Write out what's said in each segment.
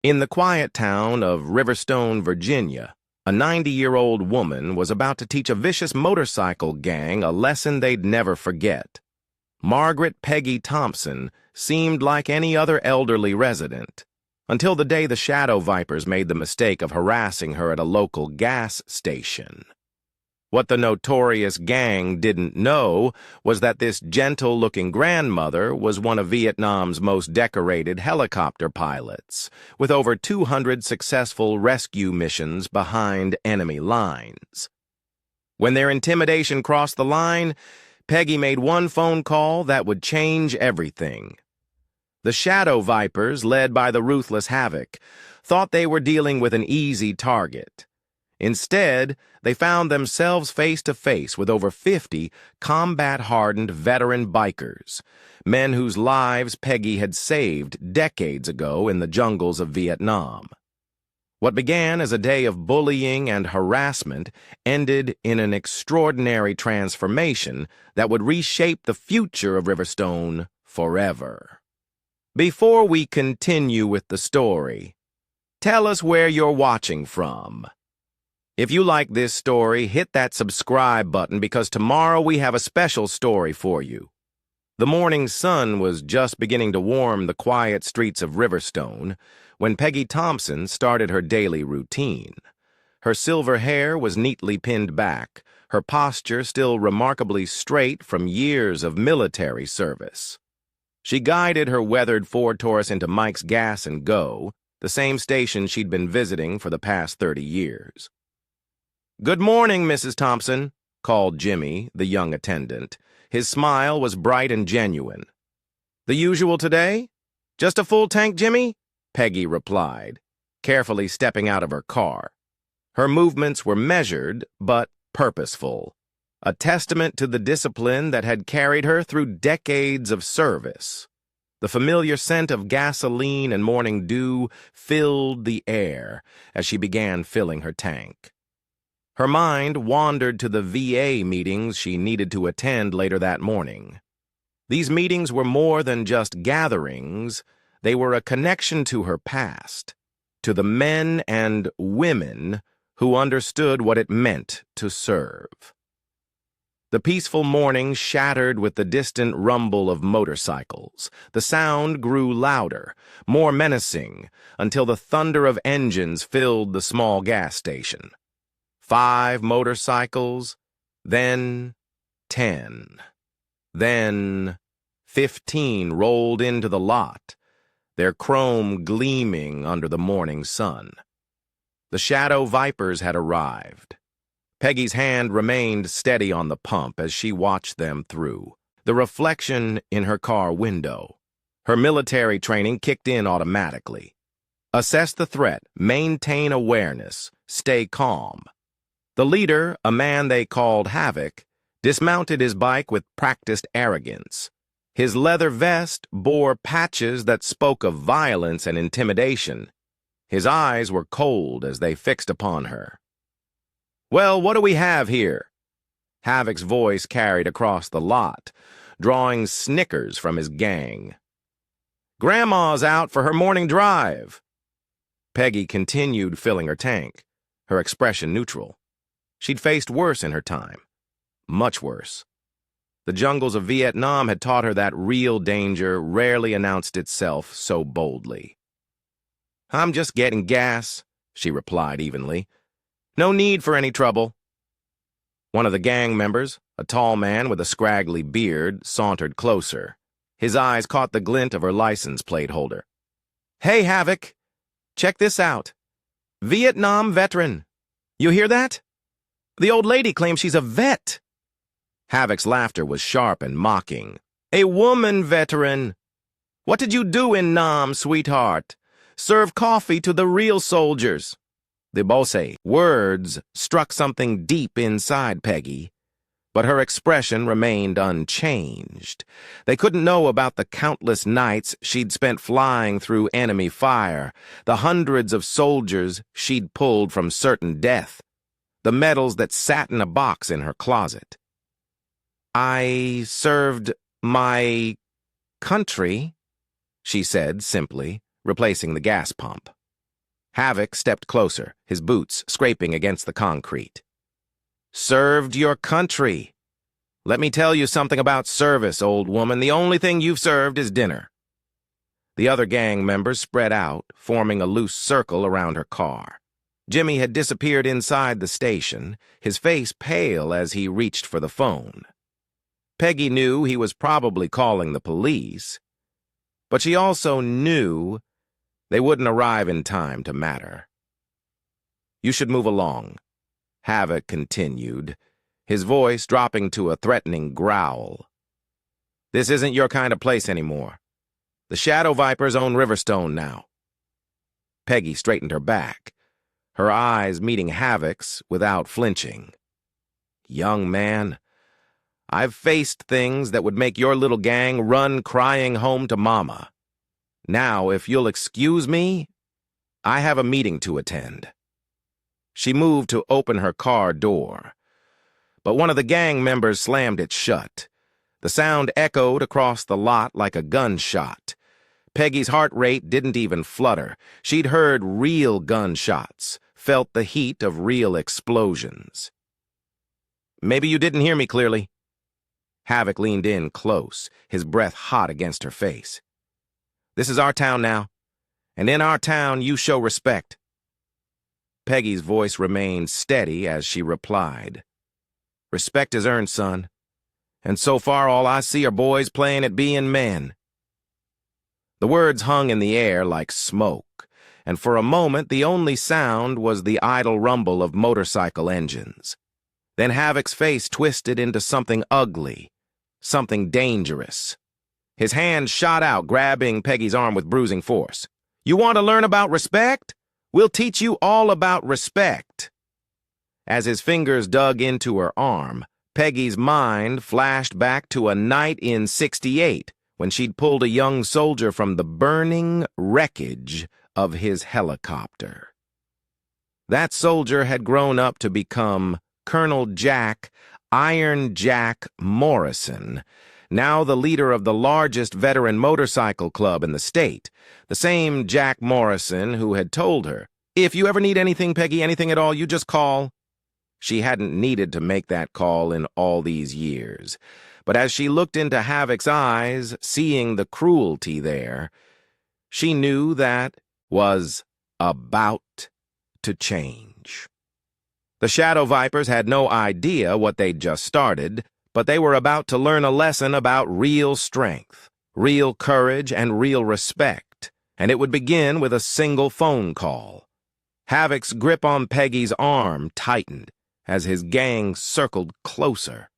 In the quiet town of Riverstone, Virginia, a 90-year-old woman was about to teach a vicious motorcycle gang a lesson they'd never forget. Margaret Peggy Thompson seemed like any other elderly resident, until the day the Shadow Vipers made the mistake of harassing her at a local gas station. What the notorious gang didn't know was that this gentle-looking grandmother was one of Vietnam's most decorated helicopter pilots, with over 200 successful rescue missions behind enemy lines. When their intimidation crossed the line, Peggy made one phone call that would change everything. The Shadow Vipers, led by the ruthless Havoc, thought they were dealing with an easy target. Instead, they found themselves face to face with over 50 combat-hardened veteran bikers, men whose lives Peggy had saved decades ago in the jungles of Vietnam. What began as a day of bullying and harassment ended in an extraordinary transformation that would reshape the future of Riverstone forever. Before we continue with the story, tell us where you're watching from. If you like this story, hit that subscribe button because tomorrow we have a special story for you. The morning sun was just beginning to warm the quiet streets of Riverstone when Peggy Thompson started her daily routine. Her silver hair was neatly pinned back, her posture still remarkably straight from years of military service. She guided her weathered Ford Taurus into Mike's Gas and Go, the same station she'd been visiting for the past 30 years. "Good morning, Mrs. Thompson," called Jimmy, the young attendant. His smile was bright and genuine. "The usual today? Just a full tank, Jimmy?" Peggy replied, carefully stepping out of her car. Her movements were measured but purposeful, a testament to the discipline that had carried her through decades of service. The familiar scent of gasoline and morning dew filled the air as she began filling her tank. Her mind wandered to the VA meetings she needed to attend later that morning. These meetings were more than just gatherings. They were a connection to her past, to the men and women who understood what it meant to serve. The peaceful morning shattered with the distant rumble of motorcycles. The sound grew louder, more menacing, until the thunder of engines filled the small gas station. 5 motorcycles, then 10. Then 15 rolled into the lot, their chrome gleaming under the morning sun. The Shadow Vipers had arrived. Peggy's hand remained steady on the pump as she watched them through, the reflection in her car window. Her military training kicked in automatically. Assess the threat, maintain awareness, stay calm. The leader, a man they called Havoc, dismounted his bike with practiced arrogance. His leather vest bore patches that spoke of violence and intimidation. His eyes were cold as they fixed upon her. "Well, what do we have here?" Havoc's voice carried across the lot, drawing snickers from his gang. "Grandma's out for her morning drive." Peggy continued filling her tank, her expression neutral. She'd faced worse in her time. Much worse. The jungles of Vietnam had taught her that real danger rarely announced itself so boldly. "I'm just getting gas," she replied evenly. "No need for any trouble." One of the gang members, a tall man with a scraggly beard, sauntered closer. His eyes caught the glint of her license plate holder. "Hey, Havoc, check this out. Vietnam veteran. You hear that? The old lady claims she's a vet." Havoc's laughter was sharp and mocking. "A woman veteran. What did you do in Nam, sweetheart? Serve coffee to the real soldiers." The Bosse words struck something deep inside Peggy, but her expression remained unchanged. They couldn't know about the countless nights she'd spent flying through enemy fire, the hundreds of soldiers she'd pulled from certain death, the medals that sat in a box in her closet. "I served my country," she said simply, replacing the gas pump. Havoc stepped closer, his boots scraping against the concrete. "Served your country. Let me tell you something about service, old woman. The only thing you've served is dinner." The other gang members spread out, forming a loose circle around her car. Jimmy had disappeared inside the station, his face pale as he reached for the phone. Peggy knew he was probably calling the police, but she also knew they wouldn't arrive in time to matter. "You should move along," Havoc continued, his voice dropping to a threatening growl. "This isn't your kind of place anymore. The Shadow Vipers own Riverstone now." Peggy straightened her back, her eyes meeting Havoc's without flinching. "Young man, I've faced things that would make your little gang run crying home to mama. Now, if you'll excuse me, I have a meeting to attend." She moved to open her car door, but one of the gang members slammed it shut. The sound echoed across the lot like a gunshot. Peggy's heart rate didn't even flutter. She'd heard real gunshots, felt the heat of real explosions. "Maybe you didn't hear me clearly." Havoc leaned in close, his breath hot against her face. "This is our town now, and in our town you show respect." Peggy's voice remained steady as she replied, "Respect is earned, son, and so far all I see are boys playing at being men." The words hung in the air like smoke, and for a moment the only sound was the idle rumble of motorcycle engines. Then Havoc's face twisted into something ugly, something dangerous. His hand shot out, grabbing Peggy's arm with bruising force. "You want to learn about respect? We'll teach you all about respect." As his fingers dug into her arm, Peggy's mind flashed back to a night in '68 when she'd pulled a young soldier from the burning wreckage of his helicopter. That soldier had grown up to become Colonel Jack "Iron Jack" Morrison, now the leader of the largest veteran motorcycle club in the state, the same Jack Morrison who had told her, "If you ever need anything, Peggy, anything at all, you just call." She hadn't needed to make that call in all these years, but as she looked into Havoc's eyes, seeing the cruelty there, she knew that was about to change. The Shadow Vipers had no idea what they'd just started, but they were about to learn a lesson about real strength, real courage, and real respect, and it would begin with a single phone call. Havoc's grip on Peggy's arm tightened as his gang circled closer.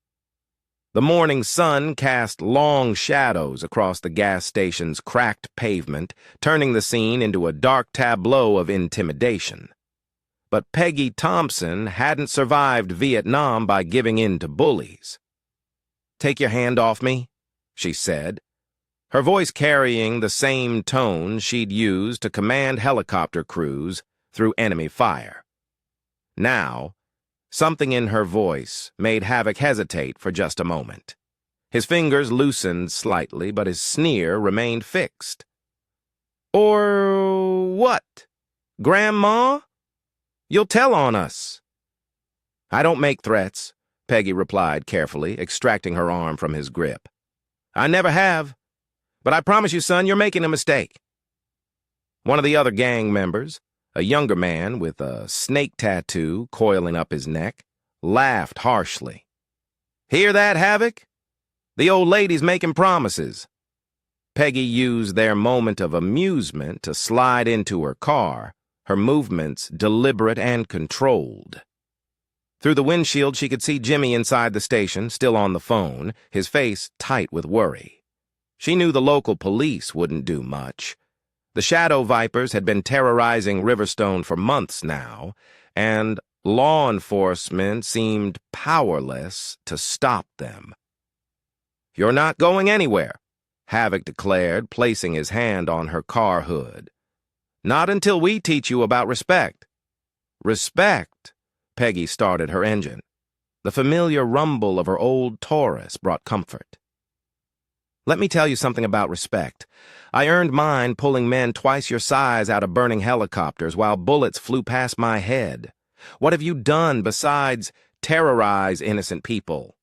The morning sun cast long shadows across the gas station's cracked pavement, turning the scene into a dark tableau of intimidation. But Peggy Thompson hadn't survived Vietnam by giving in to bullies. "Take your hand off me," she said, her voice carrying the same tone she'd used to command helicopter crews through enemy fire. Now, something in her voice made Havoc hesitate for just a moment. His fingers loosened slightly, but his sneer remained fixed. "Or what? Grandma? You'll tell on us." "I don't make threats," Peggy replied carefully, extracting her arm from his grip. "I never have. But I promise you, son, you're making a mistake." One of the other gang members, a younger man with a snake tattoo coiling up his neck, laughed harshly. "Hear that, Havoc? The old lady's making promises." Peggy used their moment of amusement to slide into her car, her movements deliberate and controlled. Through the windshield, she could see Jimmy inside the station, still on the phone, his face tight with worry. She knew the local police wouldn't do much. The Shadow Vipers had been terrorizing Riverstone for months now, and law enforcement seemed powerless to stop them. "You're not going anywhere," Havoc declared, placing his hand on her car hood. "Not until we teach you about respect." "Respect?" Peggy started her engine. The familiar rumble of her old Taurus brought comfort. Let me tell you something about respect. I earned mine pulling men twice your size out of burning helicopters while bullets flew past my head. What have you done besides terrorize innocent people?"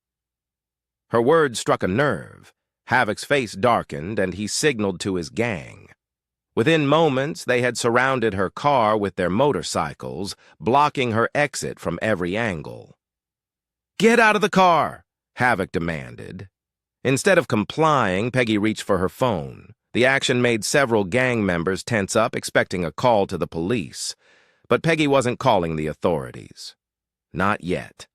Her words struck a nerve. Havoc's face darkened, and he signaled to his gang. Within moments, they had surrounded her car with their motorcycles, blocking her exit from every angle. "Get out of the car!" Havoc demanded. Instead of complying, Peggy reached for her phone. The action made several gang members tense up, expecting a call to the police. But Peggy wasn't calling the authorities. Not yet.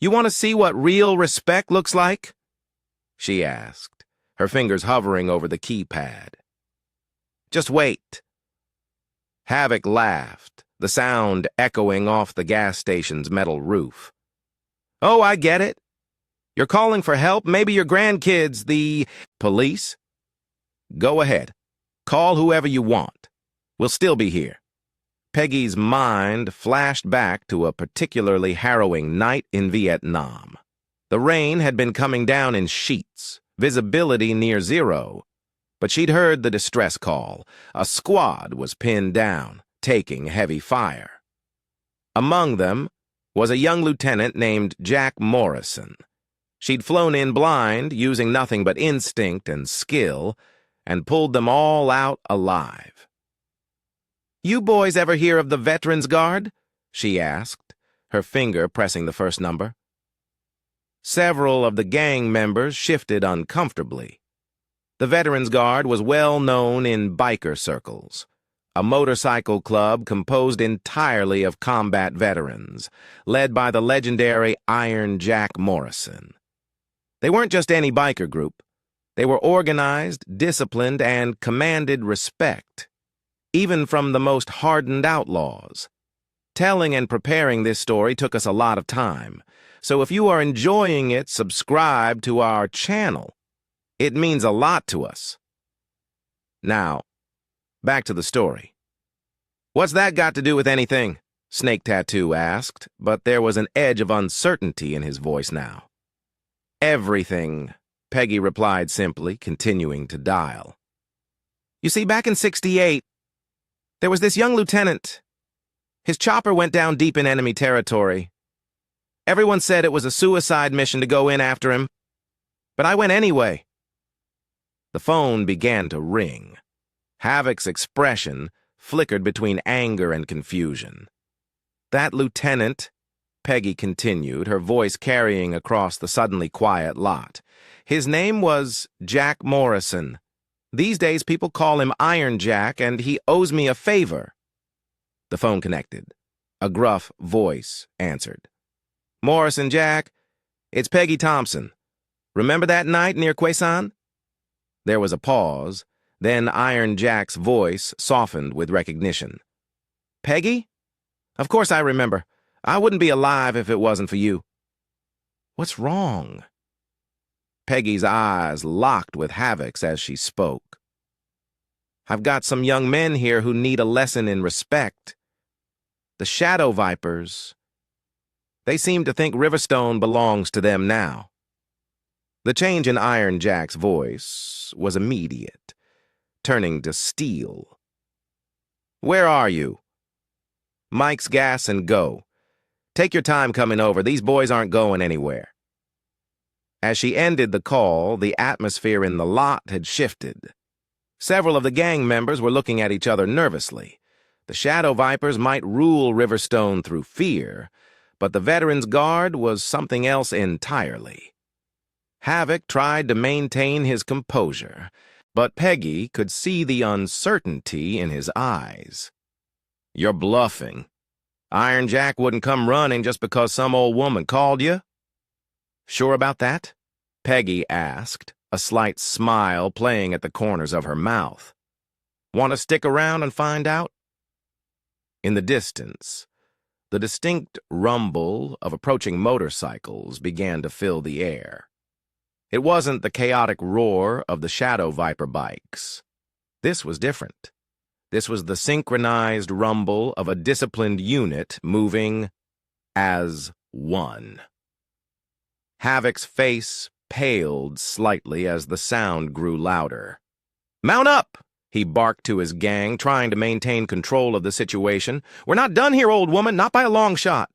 "You want to see what real respect looks like?" she asked, her fingers hovering over the keypad. "Just wait." Havoc laughed, the sound echoing off the gas station's metal roof. "Oh, I get it. You're calling for help? Maybe your grandkids, the police? Go ahead. Call whoever you want. We'll still be here." Peggy's mind flashed back to a particularly harrowing night in Vietnam. The rain had been coming down in sheets, visibility near zero. But she'd heard the distress call. A squad was pinned down, taking heavy fire. Among them was a young lieutenant named Jack Morrison. She'd flown in blind, using nothing but instinct and skill, and pulled them all out alive. "You boys ever hear of the Veterans Guard?" she asked, her finger pressing the first number. Several of the gang members shifted uncomfortably. The Veterans Guard was well known in biker circles, a motorcycle club composed entirely of combat veterans, led by the legendary Iron Jack Morrison. They weren't just any biker group. They were organized, disciplined, and commanded respect, even from the most hardened outlaws. Telling and preparing this story took us a lot of time, so if you are enjoying it, subscribe to our channel. It means a lot to us. Now, back to the story. "What's that got to do with anything?" Snake Tattoo asked, but there was an edge of uncertainty in his voice now. "Everything," Peggy replied simply, continuing to dial. "You see, back in '68, there was this young lieutenant. His chopper went down deep in enemy territory. Everyone said it was a suicide mission to go in after him, but I went anyway." The phone began to ring. Havoc's expression flickered between anger and confusion. "That lieutenant," Peggy continued, her voice carrying across the suddenly quiet lot, "his name was Jack Morrison. These days people call him Iron Jack, and he owes me a favor." The phone connected. A gruff voice answered. "Morrison, Jack, it's Peggy Thompson. Remember that night near Quezon?" There was a pause, then Iron Jack's voice softened with recognition. "Peggy? Of course I remember. I wouldn't be alive if it wasn't for you." "What's wrong?" Peggy's eyes locked with Havoc's as she spoke. "I've got some young men here who need a lesson in respect. The Shadow Vipers. They seem to think Riverstone belongs to them now." The change in Iron Jack's voice was immediate, turning to steel. "Where are you?" "Mike's Gas and Go. Take your time coming over. These boys aren't going anywhere." As she ended the call, the atmosphere in the lot had shifted. Several of the gang members were looking at each other nervously. The Shadow Vipers might rule Riverstone through fear, but the Veterans Guard was something else entirely. Havoc tried to maintain his composure, but Peggy could see the uncertainty in his eyes. "You're bluffing. Iron Jack wouldn't come running just because some old woman called you?" "Sure about that?" Peggy asked, a slight smile playing at the corners of her mouth. "Want to stick around and find out?" In the distance, the distinct rumble of approaching motorcycles began to fill the air. It wasn't the chaotic roar of the Shadow Viper bikes. This was different. This was the synchronized rumble of a disciplined unit moving as one. Havoc's face paled slightly as the sound grew louder. "Mount up!" he barked to his gang, trying to maintain control of the situation. "We're not done here, old woman, not by a long shot."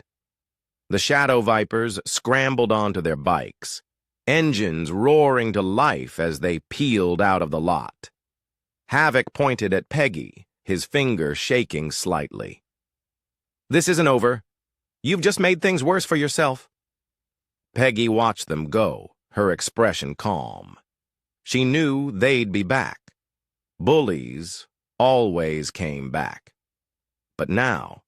The Shadow Vipers scrambled onto their bikes, engines roaring to life as they peeled out of the lot. Havoc pointed at Peggy, his finger shaking slightly. "This isn't over. You've just made things worse for yourself." Peggy watched them go, her expression calm. She knew they'd be back. Bullies always came back. But now,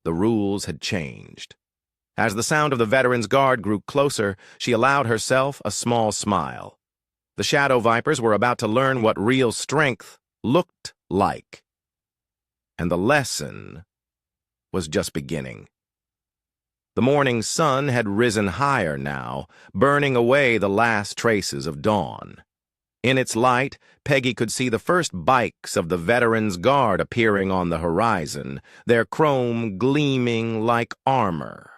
the rules had changed. As the sound of the Veterans Guard grew closer, she allowed herself a small smile. The Shadow Vipers were about to learn what real strength looked like. And the lesson was just beginning. The morning sun had risen higher now, burning away the last traces of dawn. In its light, Peggy could see the first bikes of the Veterans Guard appearing on the horizon, their chrome gleaming like armor.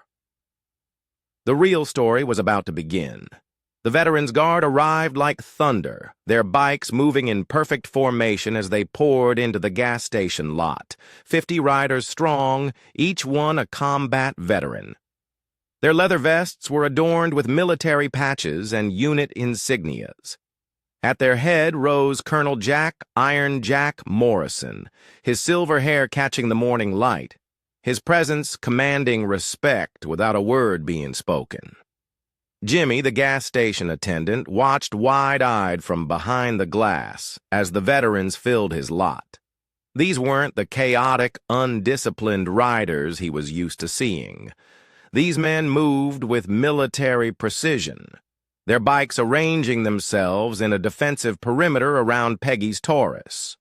The real story was about to begin. The Veterans Guard arrived like thunder, their bikes moving in perfect formation as they poured into the gas station lot, 50 riders strong, each one a combat veteran. Their leather vests were adorned with military patches and unit insignias. At their head rose Colonel Jack "Iron Jack" Morrison, his silver hair catching the morning light, his presence commanding respect without a word being spoken. Jimmy, the gas station attendant, watched wide-eyed from behind the glass as the veterans filled his lot. These weren't the chaotic, undisciplined riders he was used to seeing. These men moved with military precision, their bikes arranging themselves in a defensive perimeter around Peggy's Taurus.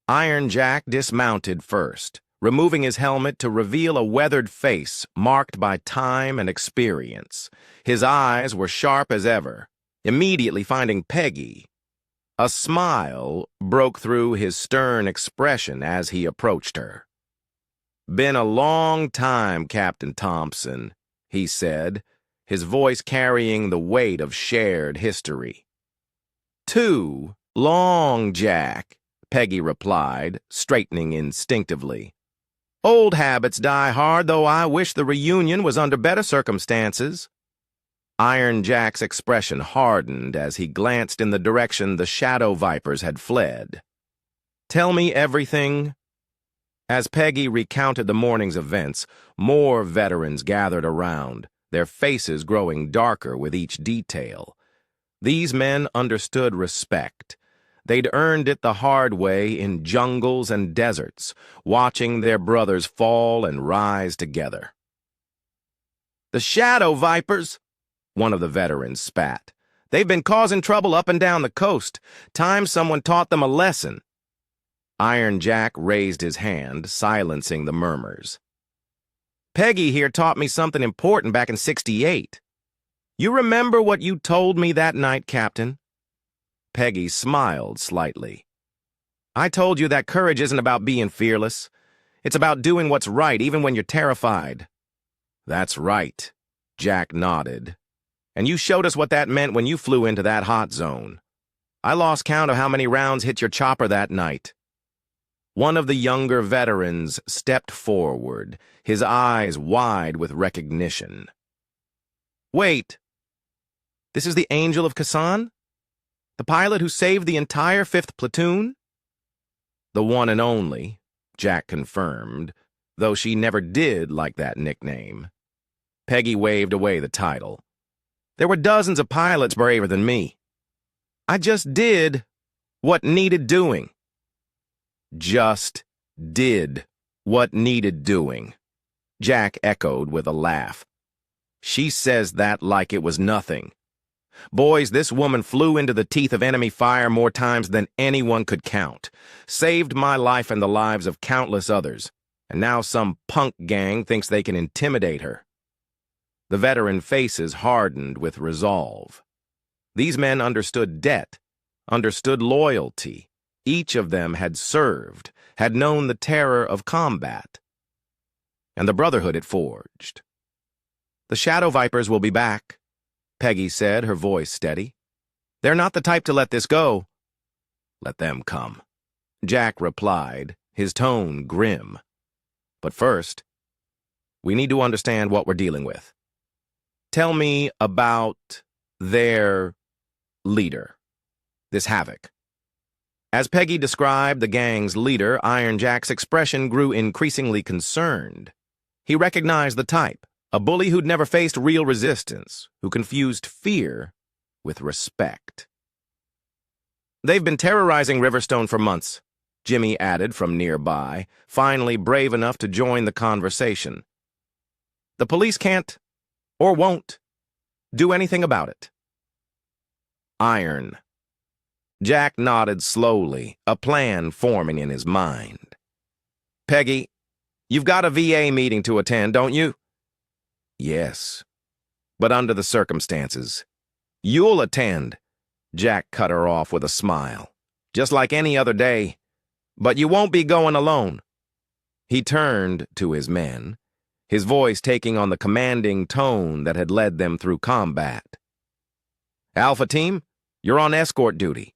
Iron Jack dismounted first, removing his helmet to reveal a weathered face marked by time and experience. His eyes were sharp as ever, immediately finding Peggy. A smile broke through his stern expression as he approached her. "Been a long time, Captain Thompson," he said, his voice carrying the weight of shared history. "Too long, Jack," Peggy replied, straightening instinctively. "Old habits die hard, though I wish the reunion was under better circumstances." Iron Jack's expression hardened as he glanced in the direction the Shadow Vipers had fled. "Tell me everything." As Peggy recounted the morning's events, more veterans gathered around, their faces growing darker with each detail. These men understood respect. They'd earned it the hard way in jungles and deserts, watching their brothers fall and rise together. "The Shadow Vipers," one of the veterans spat. "They've been causing trouble up and down the coast. Time someone taught them a lesson." Iron Jack raised his hand, silencing the murmurs. "Peggy here taught me something important back in '68. You remember what you told me that night, Captain?" Peggy smiled slightly. "I told you that courage isn't about being fearless. It's about doing what's right even when you're terrified." "That's right," Jack nodded. "And you showed us what that meant when you flew into that hot zone. I lost count of how many rounds hit your chopper that night." One of the younger veterans stepped forward, his eyes wide with recognition. "Wait, this is the Angel of Kasan? The pilot who saved the entire 5th Platoon?" "The one and only," Jack confirmed, though she never did like that nickname. Peggy waved away the title. "There were dozens of pilots braver than me. I just did what needed doing." "Just did what needed doing," Jack echoed with a laugh. "She says that like it was nothing. Boys, this woman flew into the teeth of enemy fire more times than anyone could count, saved my life and the lives of countless others, and now some punk gang thinks they can intimidate her." The veteran faces hardened with resolve. These men understood debt, understood loyalty. Each of them had served, had known the terror of combat. And the brotherhood it forged. "The Shadow Vipers will be back," Peggy said, her voice steady. "They're not the type to let this go." "Let them come," Jack replied, his tone grim. "But first, we need to understand what we're dealing with. Tell me about their leader, this Havoc." As Peggy described the gang's leader, Iron Jack's expression grew increasingly concerned. He recognized the type, a bully who'd never faced real resistance, who confused fear with respect. "They've been terrorizing Riverstone for months," Jimmy added from nearby, finally brave enough to join the conversation. "The police can't, or won't, do anything about it." Iron. Jack nodded slowly, a plan forming in his mind. "Peggy, you've got a VA meeting to attend, don't you?" "Yes, but under the circumstances." "You'll attend," Jack cut her off with a smile. "Just like any other day. But you won't be going alone." He turned to his men, his voice taking on the commanding tone that had led them through combat. "Alpha Team, you're on escort duty.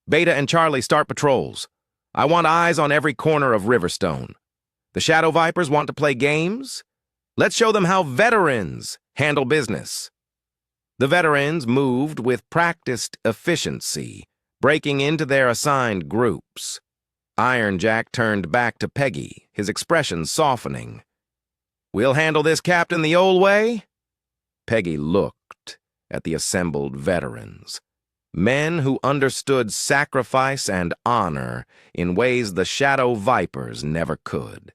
Beta and Charlie start patrols. I want eyes on every corner of Riverstone. The Shadow Vipers want to play games? Let's show them how veterans handle business." The veterans moved with practiced efficiency, breaking into their assigned groups. Iron Jack turned back to Peggy, his expression softening. "We'll handle this, Captain, the old way?" Peggy looked at the assembled veterans. Men who understood sacrifice and honor in ways the Shadow Vipers never could.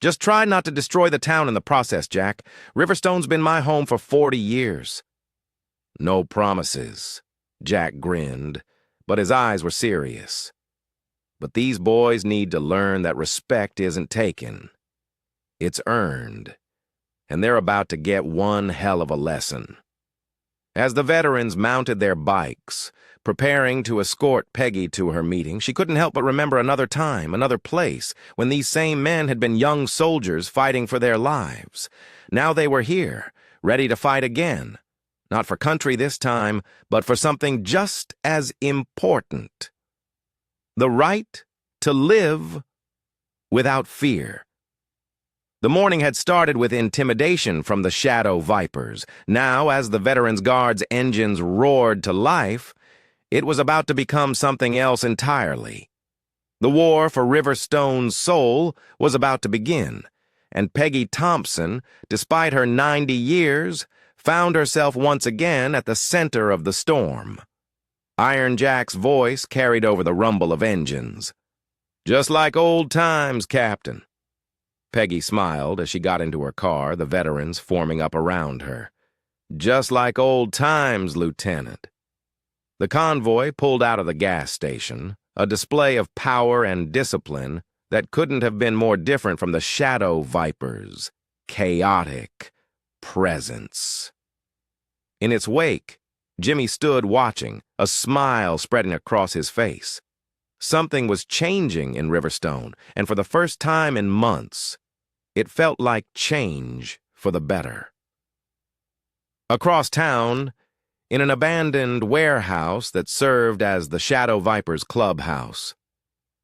"Just try not to destroy the town in the process, Jack. Riverstone's been my home for 40 years. "No promises," Jack grinned, but his eyes were serious. "But these boys need to learn that respect isn't taken. It's earned, and they're about to get one hell of a lesson." As the veterans mounted their bikes, preparing to escort Peggy to her meeting, she couldn't help but remember another time, another place, when these same men had been young soldiers fighting for their lives. Now they were here, ready to fight again. Not for country this time, but for something just as important. The right to live without fear. The morning had started with intimidation from the Shadow Vipers. Now, as the Veterans Guard's engines roared to life, it was about to become something else entirely. The war for Riverstone's soul was about to begin, and Peggy Thompson, despite her 90 years, found herself once again at the center of the storm. Iron Jack's voice carried over the rumble of engines. "Just like old times, Captain." Peggy smiled as she got into her car, the veterans forming up around her. "Just like old times, Lieutenant." The convoy pulled out of the gas station, a display of power and discipline that couldn't have been more different from the Shadow Vipers' chaotic presence. In its wake, Jimmy stood watching, a smile spreading across his face. Something was changing in Riverstone, and for the first time in months, it felt like change for the better. Across town, in an abandoned warehouse that served as the Shadow Vipers' clubhouse,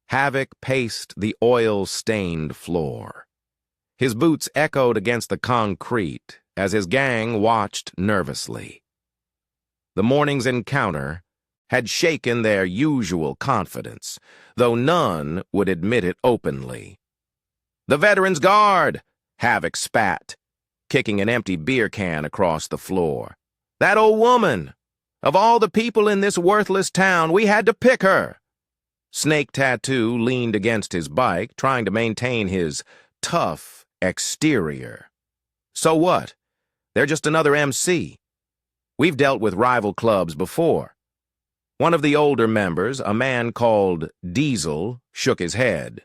Havoc paced the oil-stained floor. His boots echoed against the concrete as his gang watched nervously. The morning's encounter had shaken their usual confidence, though none would admit it openly. "The Veterans Guard!" Havoc spat, kicking an empty beer can across the floor. "That old woman! Of all the people in this worthless town, we had to pick her!" Snake Tattoo leaned against his bike, trying to maintain his tough exterior. "So what? They're just another MC. We've dealt with rival clubs before." One of the older members, a man called Diesel, shook his head.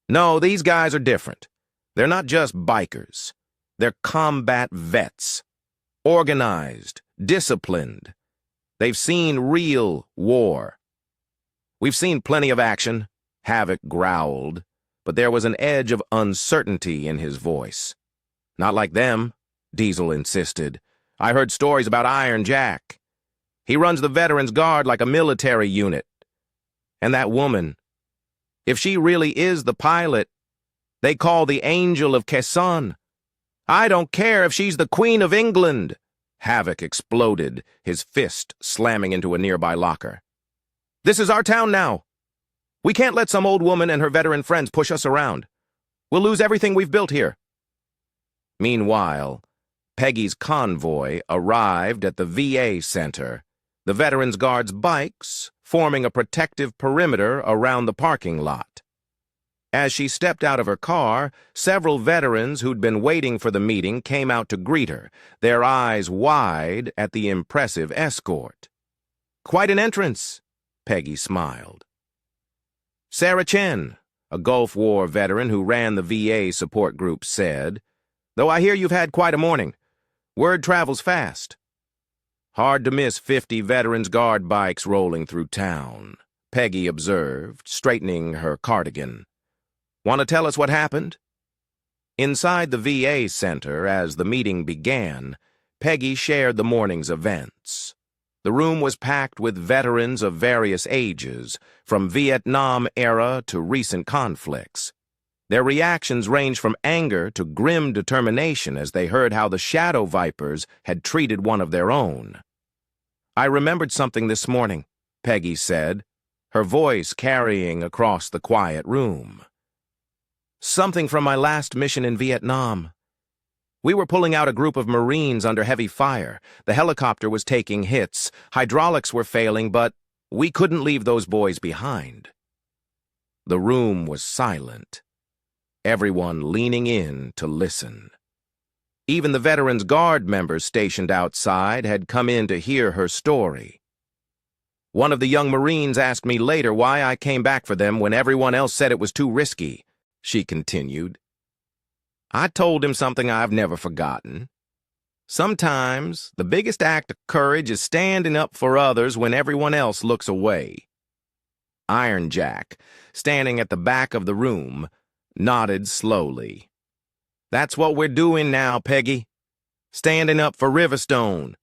"No, these guys are different. They're not just bikers. They're combat vets. Organized, disciplined. They've seen real war." "We've seen plenty of action," Havoc growled, but there was an edge of uncertainty in his voice. "Not like them," Diesel insisted. I heard stories about Iron Jack. He runs the Veterans Guard like a military unit. And that woman, if she really is the pilot they call the Angel of Quezon, I don't care if she's the Queen of England. Havoc exploded, his fist slamming into a nearby locker. This is our town now. We can't let some old woman and her veteran friends push us around. We'll lose everything we've built here. Meanwhile, Peggy's convoy arrived at the VA Center, the Veterans Guard's bikes forming a protective perimeter around the parking lot. As she stepped out of her car, several veterans who'd been waiting for the meeting came out to greet her, their eyes wide at the impressive escort. Quite an entrance, Peggy smiled. Sarah Chen, a Gulf War veteran who ran the VA support group, said, "Though I hear you've had quite a morning. Word travels fast." Hard to miss 50 Veterans Guard bikes rolling through town, Peggy observed, straightening her cardigan. Want to tell us what happened? Inside the VA Center, as the meeting began, Peggy shared the morning's events. The room was packed with veterans of various ages, from Vietnam era to recent conflicts. Their reactions ranged from anger to grim determination as they heard how the Shadow Vipers had treated one of their own. "I remembered something this morning," Peggy said, her voice carrying across the quiet room. "Something from my last mission in Vietnam. We were pulling out a group of Marines under heavy fire. The helicopter was taking hits, hydraulics were failing, but we couldn't leave those boys behind." The room was silent, everyone leaning in to listen. Even the Veterans Guard members stationed outside had come in to hear her story. "One of the young Marines asked me later why I came back for them when everyone else said it was too risky," she continued. "I told him something I've never forgotten. Sometimes the biggest act of courage is standing up for others when everyone else looks away." Iron Jack, standing at the back of the room, nodded slowly. "That's what we're doing now, Peggy. Standing up for Riverstone."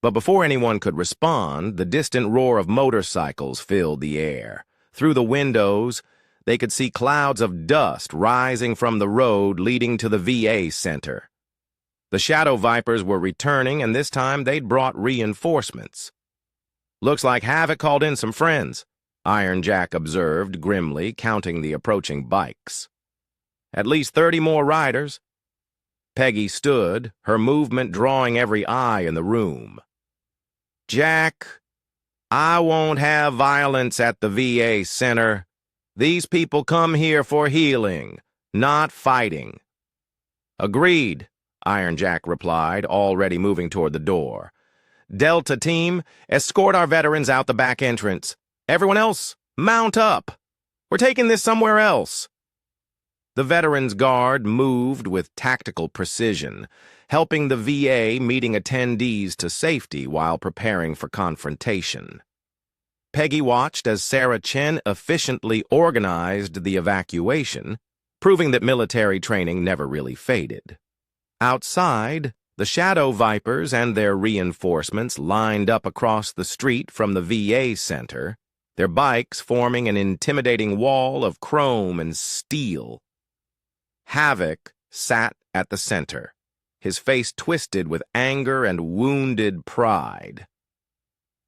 But before anyone could respond, the distant roar of motorcycles filled the air. Through the windows, they could see clouds of dust rising from the road leading to the VA Center. The Shadow Vipers were returning, and this time they'd brought reinforcements. "Looks like Havoc called in some friends," Iron Jack observed grimly, counting the approaching bikes. "At least 30 more riders." Peggy stood, her movement drawing every eye in the room. "Jack, I won't have violence at the VA Center. These people come here for healing, not fighting." "Agreed," Iron Jack replied, already moving toward the door. "Delta team, escort our veterans out the back entrance. Everyone else, mount up. We're taking this somewhere else." The Veterans Guard moved with tactical precision, helping the VA meeting attendees to safety while preparing for confrontation. Peggy watched as Sarah Chen efficiently organized the evacuation, proving that military training never really faded. Outside, the Shadow Vipers and their reinforcements lined up across the street from the VA Center, their bikes forming an intimidating wall of chrome and steel. Havoc sat at the center, his face twisted with anger and wounded pride.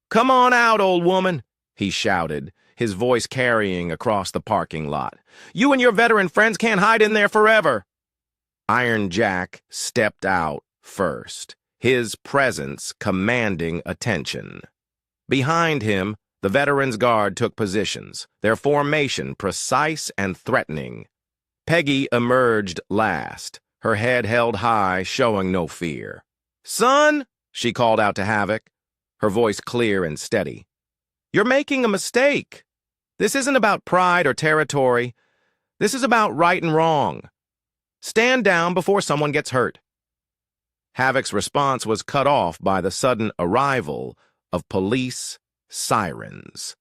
"Come on out, old woman," he shouted, his voice carrying across the parking lot. "You and your veteran friends can't hide in there forever." Iron Jack stepped out first, his presence commanding attention. Behind him, the Veterans Guard took positions, their formation precise and threatening. Peggy emerged last, her head held high, showing no fear. "Son," she called out to Havoc, her voice clear and steady. "You're making a mistake. This isn't about pride or territory. This is about right and wrong. Stand down before someone gets hurt." Havoc's response was cut off by the sudden arrival of police sirens.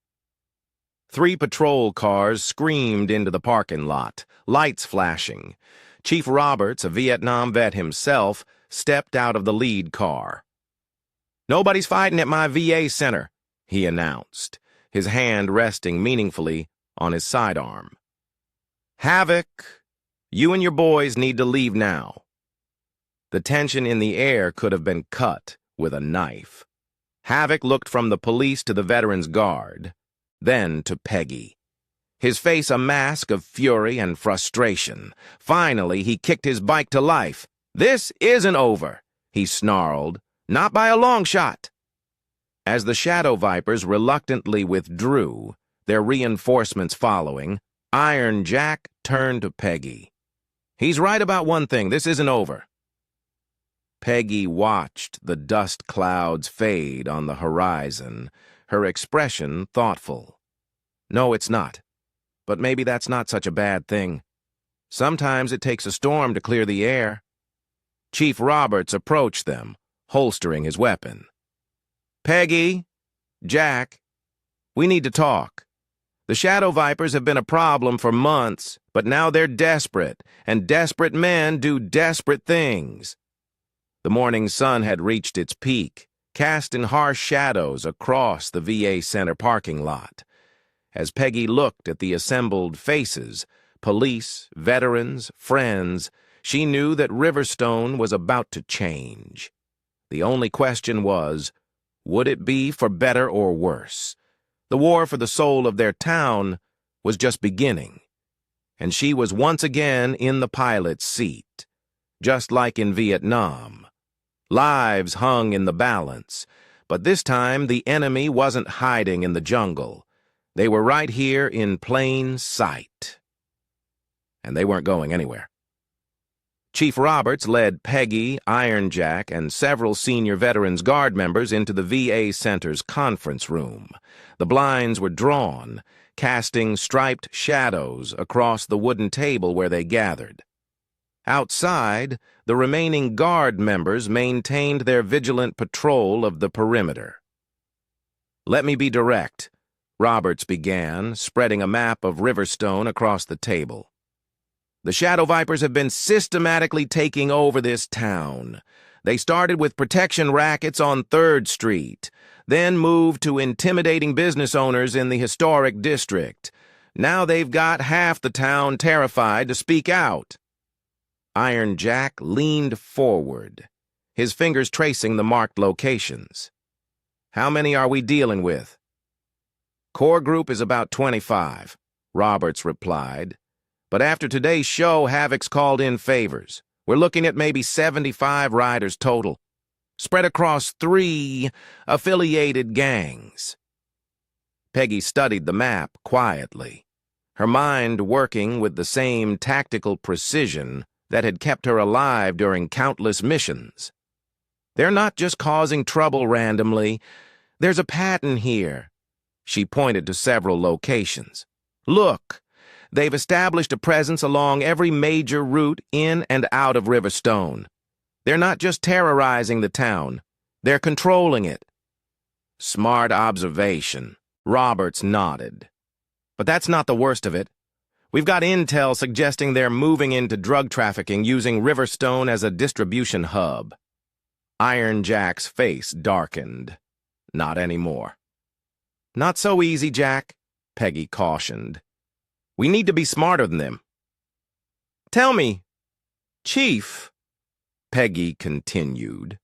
3 patrol cars screamed into the parking lot, lights flashing. Chief Roberts, a Vietnam vet himself, stepped out of the lead car. "Nobody's fighting at my VA center," he announced, his hand resting meaningfully on his sidearm. "Havoc, you and your boys need to leave now." The tension in the air could have been cut with a knife. Havoc looked from the police to the veterans' guard, then to Peggy. His face a mask of fury and frustration. Finally, he kicked his bike to life. "This isn't over," he snarled. "Not by a long shot." As the Shadow Vipers reluctantly withdrew, their reinforcements following, Iron Jack turned to Peggy. "He's right about one thing. This isn't over." Peggy watched the dust clouds fade on the horizon, her expression thoughtful. "No, it's not. But maybe that's not such a bad thing. Sometimes it takes a storm to clear the air." Chief Roberts approached them, holstering his weapon. "Peggy, Jack, we need to talk. The Shadow Vipers have been a problem for months, but now they're desperate, and desperate men do desperate things." The morning sun had reached its peak, casting harsh shadows across the VA Center parking lot. As Peggy looked at the assembled faces, police, veterans, friends, she knew that Riverstone was about to change. The only question was, would it be for better or worse? The war for the soul of their town was just beginning, and she was once again in the pilot's seat. Just like in Vietnam, lives hung in the balance, but this time the enemy wasn't hiding in the jungle. They were right here in plain sight. And they weren't going anywhere. Chief Roberts led Peggy, Iron Jack, and several senior Veterans Guard members into the VA Center's conference room. The blinds were drawn, casting striped shadows across the wooden table where they gathered. Outside, the remaining Guard members maintained their vigilant patrol of the perimeter. "Let me be direct," Roberts began, spreading a map of Riverstone across the table. "The Shadow Vipers have been systematically taking over this town. They started with protection rackets on 3rd Street, then moved to intimidating business owners in the historic district. Now they've got half the town terrified to speak out." Iron Jack leaned forward, his fingers tracing the marked locations. "How many are we dealing with?" "Core group is about 25, Roberts replied. "But after today's show, Havoc's called in favors. We're looking at maybe 75 riders total, spread across 3 affiliated gangs." Peggy studied the map quietly, her mind working with the same tactical precision that had kept her alive during countless missions. "They're not just causing trouble randomly. There's a pattern here." She pointed to several locations. "Look, they've established a presence along every major route in and out of Riverstone. They're not just terrorizing the town, they're controlling it." "Smart observation," Roberts nodded. "But that's not the worst of it. We've got intel suggesting they're moving into drug trafficking using Riverstone as a distribution hub." Iron Jack's face darkened. "Not anymore." "Not so easy, Jack," Peggy cautioned. "We need to be smarter than them." "Tell me, Chief," Peggy continued,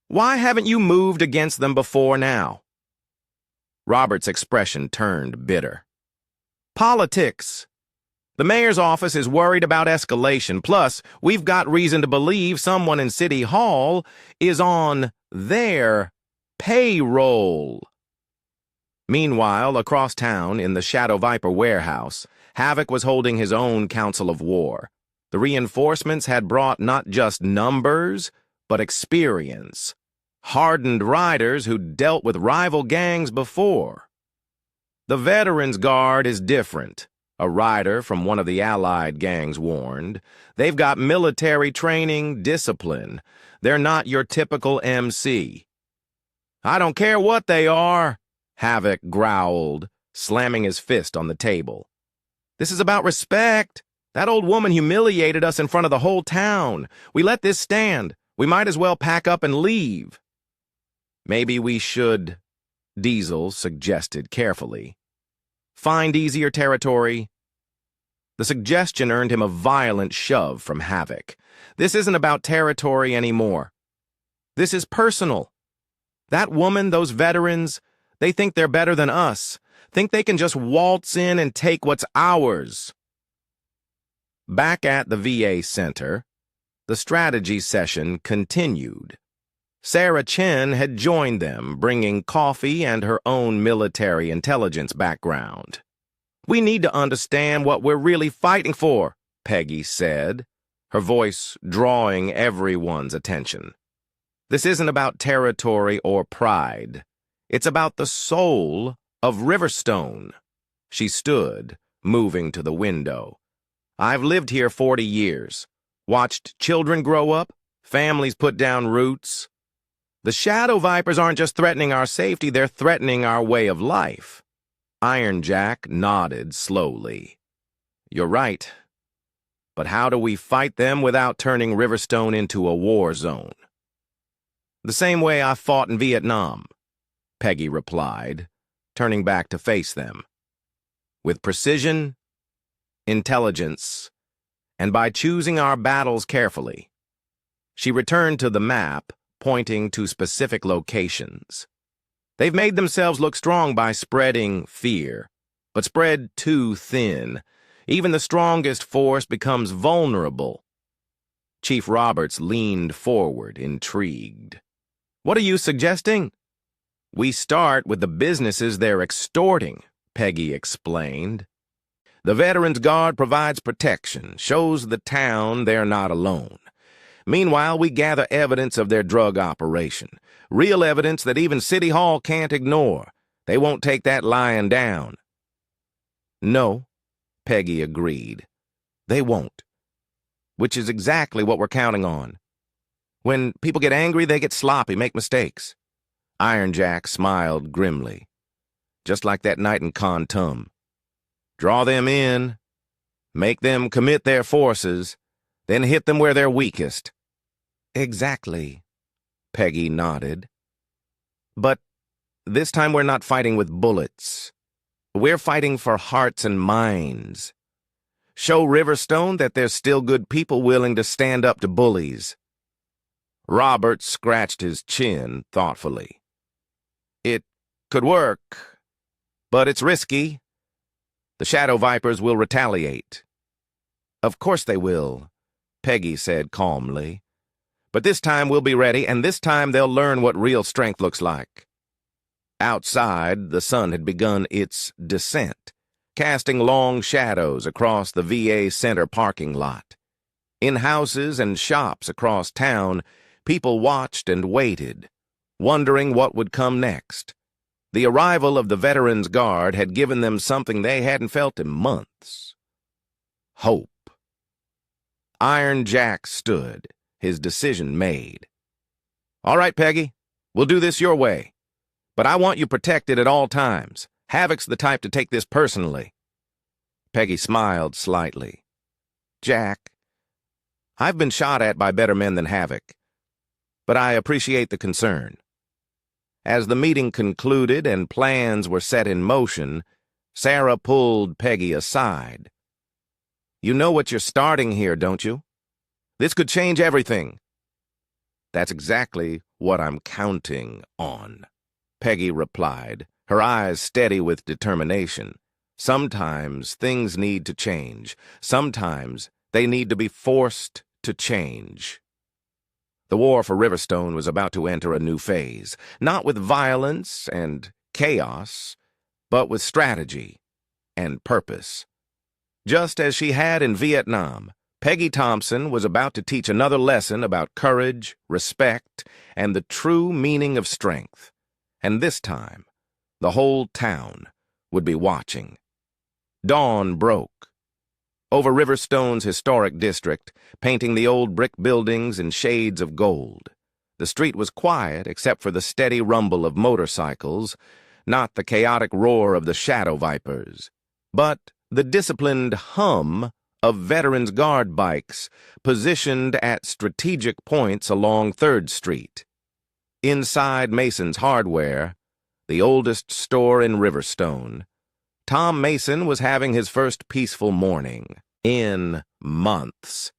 "why haven't you moved against them before now?" Robert's expression turned bitter. "Politics. The mayor's office is worried about escalation, plus we've got reason to believe someone in City Hall is on their payroll." Meanwhile, across town, in the Shadow Viper warehouse, Havoc was holding his own council of war. The reinforcements had brought not just numbers, but experience. Hardened riders who'd dealt with rival gangs before. "The Veterans Guard is different," a rider from one of the allied gangs warned. "They've got military training, discipline. They're not your typical MC." "I don't care what they are," Havoc growled, slamming his fist on the table. "This is about respect. That old woman humiliated us in front of the whole town. We let this stand. We might as well pack up and leave. Maybe we should, Diesel suggested carefully. Find easier territory. The suggestion earned him a violent shove from Havoc. This isn't about territory anymore. This is personal. That woman, those veterans, they think they're better than us, think they can just waltz in and take what's ours. Back at the VA Center, the strategy session continued. Sarah Chen had joined them, bringing coffee and her own military intelligence background. We need to understand what we're really fighting for, Peggy said, her voice drawing everyone's attention. This isn't about territory or pride. It's about the soul of Riverstone. She stood, moving to the window. I've lived here 40 years, watched children grow up, families put down roots. The Shadow Vipers aren't just threatening our safety, they're threatening our way of life. Iron Jack nodded slowly. You're right. But how do we fight them without turning Riverstone into a war zone? The same way I fought in Vietnam, Peggy replied, turning back to face them. With precision, intelligence, and by choosing our battles carefully. She returned to the map, pointing to specific locations. They've made themselves look strong by spreading fear, but spread too thin. Even the strongest force becomes vulnerable. Chief Roberts leaned forward, intrigued. What are you suggesting? We start with the businesses they're extorting, Peggy explained. The Veterans Guard provides protection, shows the town they're not alone. Meanwhile, we gather evidence of their drug operation. Real evidence that even City Hall can't ignore. They won't take that lying down. No, Peggy agreed. They won't. Which is exactly what we're counting on. When people get angry, they get sloppy, make mistakes. Iron Jack smiled grimly. Just like that night in Kontum. Draw them in, make them commit their forces, then hit them where they're weakest. Exactly, Peggy nodded. But this time we're not fighting with bullets. We're fighting for hearts and minds. Show Riverstone that there's still good people willing to stand up to bullies. Robert scratched his chin thoughtfully. It could work, but it's risky. The Shadow Vipers will retaliate. Of course they will, Peggy said calmly. But this time we'll be ready, and this time they'll learn what real strength looks like. Outside, the sun had begun its descent, casting long shadows across the VA Center parking lot. In houses and shops across town, people watched and waited, wondering what would come next. The arrival of the Veterans Guard had given them something they hadn't felt in months. Hope. Iron Jack stood, his decision made. All right, Peggy, we'll do this your way. But I want you protected at all times. Havoc's the type to take this personally. Peggy smiled slightly. Jack, I've been shot at by better men than Havoc, but I appreciate the concern. As the meeting concluded and plans were set in motion, Sarah pulled Peggy aside. You know what you're starting here, don't you? This could change everything. That's exactly what I'm counting on, Peggy replied, her eyes steady with determination. Sometimes things need to change. Sometimes they need to be forced to change. The war for Riverstone was about to enter a new phase, not with violence and chaos, but with strategy and purpose. Just as she had in Vietnam, Peggy Thompson was about to teach another lesson about courage, respect, and the true meaning of strength. And this time, the whole town would be watching. Dawn broke. Over Riverstone's historic district, painting the old brick buildings in shades of gold. The street was quiet except for the steady rumble of motorcycles, not the chaotic roar of the Shadow Vipers, but the disciplined hum of Veterans Guard bikes positioned at strategic points along 3rd Street. Inside Mason's Hardware, the oldest store in Riverstone, Tom Mason was having his first peaceful morning in months.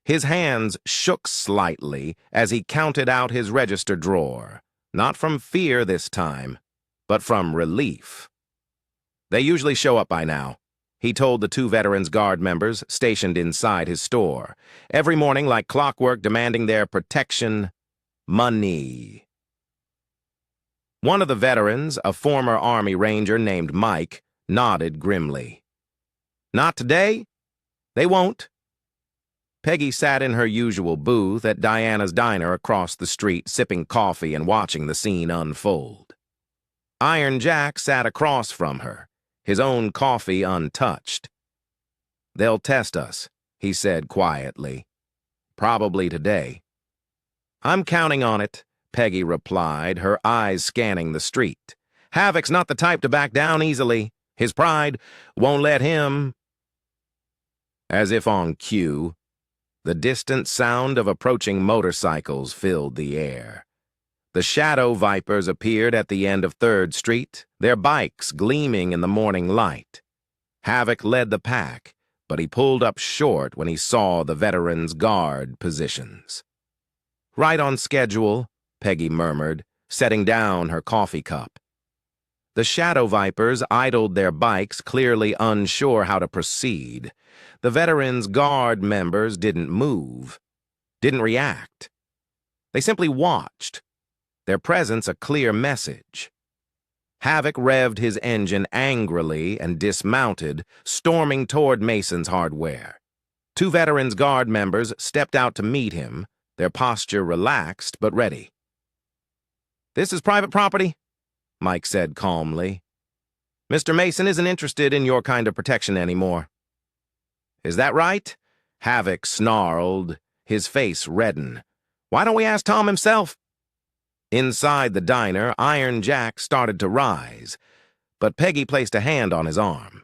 His hands shook slightly as he counted out his register drawer, not from fear this time, but from relief. They usually show up by now, he told the 2 Veterans Guard members stationed inside his store, every morning like clockwork demanding their protection, money. One of the veterans, a former Army Ranger named Mike, nodded grimly. Not today? They won't. Peggy sat in her usual booth at Diana's diner across the street, sipping coffee and watching the scene unfold. Iron Jack sat across from her, his own coffee untouched. They'll test us, he said quietly. Probably today. I'm counting on it, Peggy replied, her eyes scanning the street. Havoc's not the type to back down easily. His pride won't let him. As if on cue, the distant sound of approaching motorcycles filled the air. The Shadow Vipers appeared at the end of 3rd Street, their bikes gleaming in the morning light. Havoc led the pack, but he pulled up short when he saw the Veterans Guard positions. Right on schedule, Peggy murmured, setting down her coffee cup. The Shadow Vipers idled their bikes, clearly unsure how to proceed. The Veterans Guard members didn't move, didn't react. They simply watched, their presence a clear message. Havoc revved his engine angrily and dismounted, storming toward Mason's Hardware. 2 Veterans Guard members stepped out to meet him, their posture relaxed but ready. This is private property, Mike said calmly. Mr. Mason isn't interested in your kind of protection anymore. Is that right? Havoc snarled, his face reddened. Why don't we ask Tom himself? Inside the diner, Iron Jack started to rise, but Peggy placed a hand on his arm.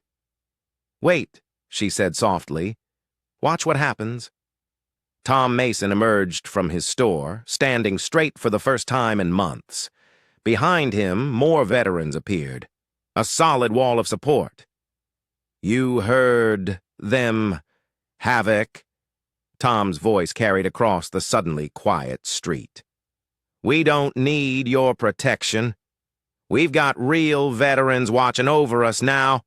Wait, she said softly. Watch what happens. Tom Mason emerged from his store, standing straight for the first time in months. Behind him, more veterans appeared, a solid wall of support. You heard them, Havoc, Tom's voice carried across the suddenly quiet street. We don't need your protection. We've got real veterans watching over us now.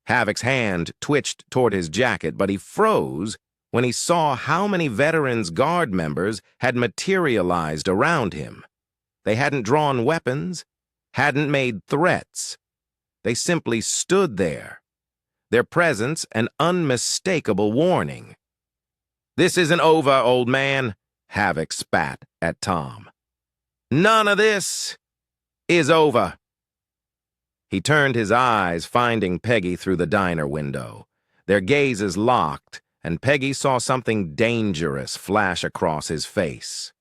Havoc's hand twitched toward his jacket, but he froze when he saw how many Veterans Guard members had materialized around him. They hadn't drawn weapons, hadn't made threats. They simply stood there, their presence an unmistakable warning. This isn't over, old man, Havoc spat at Tom. None of this is over. He turned his eyes, finding Peggy through the diner window. Their gazes locked, and Peggy saw something dangerous flash across his face.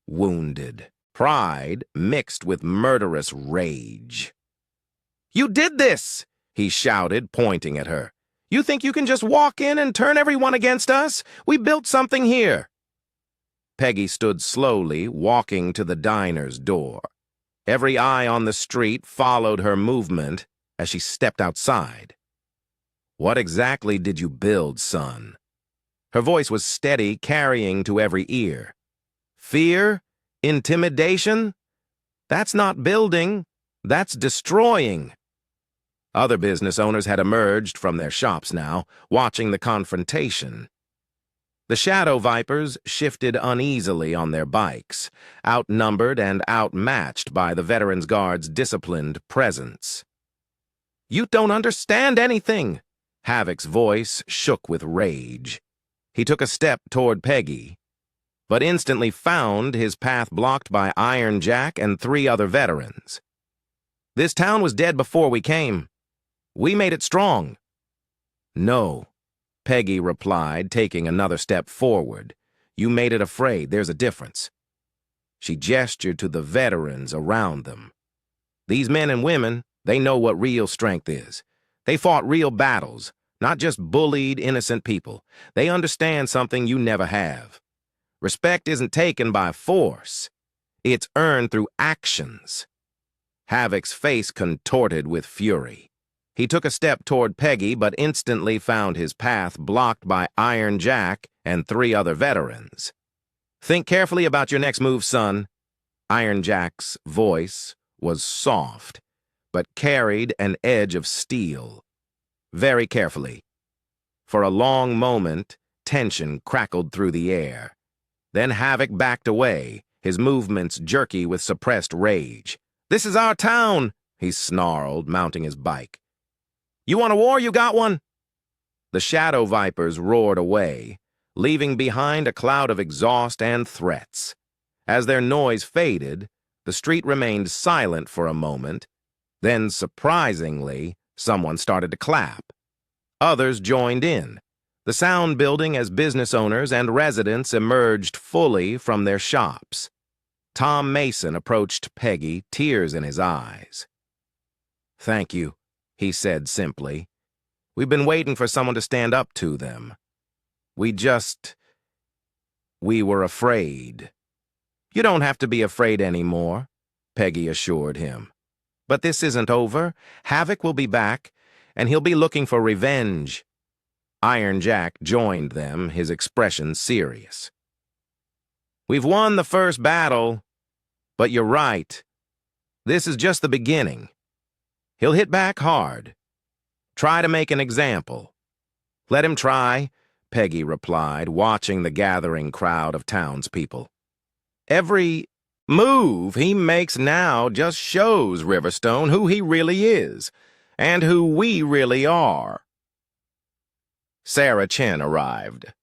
Wounded, pride mixed with murderous rage. You did this, he shouted, pointing at her. You think you can just walk in and turn everyone against us? We built something here. Peggy stood slowly, walking to the diner's door. Every eye on the street followed her movement as she stepped outside. What exactly did you build, son? Her voice was steady, carrying to every ear. Fear? Intimidation? That's not building. That's destroying. Other business owners had emerged from their shops now, watching the confrontation. The Shadow Vipers shifted uneasily on their bikes, outnumbered and outmatched by the Veterans Guard's disciplined presence. You don't understand anything. Havoc's voice shook with rage. He took a step toward Peggy, but instantly found his path blocked by Iron Jack and 3 other veterans. This town was dead before we came. We made it strong. No, Peggy replied, taking another step forward. You made it afraid. There's a difference. She gestured to the veterans around them. These men and women, they know what real strength is. They fought real battles, not just bullied, innocent people. They understand something you never have. Respect isn't taken by force. It's earned through actions. Havoc's face contorted with fury. He took a step toward Peggy, but instantly found his path blocked by Iron Jack and 3 other veterans. "Think carefully about your next move, son." Iron Jack's voice was soft, but carried an edge of steel. "Very carefully." For a long moment, tension crackled through the air. Then Havoc backed away, his movements jerky with suppressed rage. "This is our town," he snarled, mounting his bike. "You want a war? You got one?" The Shadow Vipers roared away, leaving behind a cloud of exhaust and threats. As their noise faded, the street remained silent for a moment. Then, surprisingly, someone started to clap. Others joined in, the sound building as business owners and residents emerged fully from their shops. Tom Mason approached Peggy, tears in his eyes. "Thank you," he said simply. "We've been waiting for someone to stand up to them. We were afraid." "You don't have to be afraid anymore," Peggy assured him. "But this isn't over. Havoc will be back, and he'll be looking for revenge." Iron Jack joined them, his expression serious. "We've won the first battle, but you're right. This is just the beginning. He'll hit back hard. Try to make an example." "Let him try," Peggy replied, watching the gathering crowd of townspeople. "Every move he makes now just shows Riverstone who he really is, and who we really are." Sarah Chen arrived.